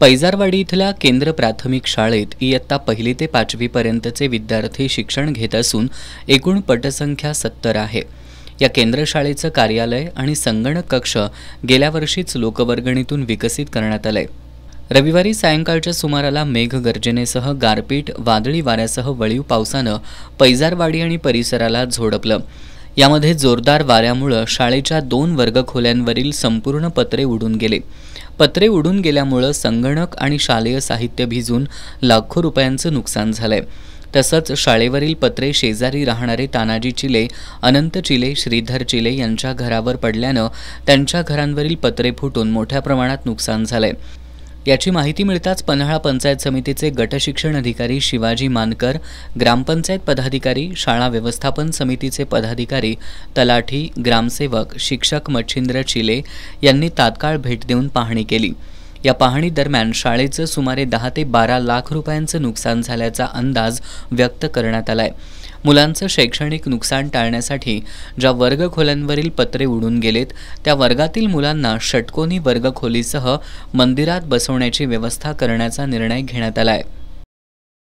पैजारवाडी इथल्या केंद्र प्राथमिक शाळेत इयत्ता 1ली ते 5वी पर्यंतचे विद्यार्थी शिक्षण घेत असून एकूण पटसंख्या 70 आहे। या केंद्र शाळेचं कार्यालय आणि संगणक कक्ष गेल्या वर्षीच लोकवर्गणीतून विकसित करण्यात आलंय। रविवारी सायंकाळच्या सुमाराला मेघगर्जनेसह गारपीट, वादळी वाऱ्यासह वळीव पावसानं पैजारवाडी आणि परिसराला झोडपलं। यामध्ये जोरदार वाऱ्यामुळे शाळेच्या 2 वर्गखोल्यांवरील संपूर्ण पत्रे उडून गेले। पत्रे उडून गेल्यामुळे संगणक आणि शालेय साहित्य भिजून लाखो रुपयांचं नुकसान झालंय। तसंच शाळेवरील पत्रे शेजारी राहणारे तानाजी चिले, अनंत चिले, श्रीधर चिले यांच्या घरावर पडल्यानं त्यांच्या घरांवरील पत्रे फुटून मोठ्या प्रमाणात नुकसान झालंय। याची माहिती मिळताच पन्हाळा पंचायत समितीचे गटशिक्षण अधिकारी शिवाजी मानकर, ग्रामपंचायत पदाधिकारी, शाळा व्यवस्थापन समितीचे पदाधिकारी, तलाठी, ग्रामसेवक, शिक्षक मच्छिंद्र चिले यांनी तात्काळ भेट देऊन पाहणी केली। या पाहणी दरम्यान शाळेचं सुमारे 10 ते 12 लाख रुपयांचं नुकसान झाल्याचा अंदाज व्यक्त करण्यात आलाय। मुलांचं शैक्षणिक नुकसान टाळण्यासाठी ज्या वर्गखोल्यांवरील पत्रे उडून गेलेत त्या वर्गातील मुलांना षटकोनी वर्गखोलीसह मंदिरात बसवण्याची व्यवस्था करण्याचा निर्णय घेण्यात आलाय।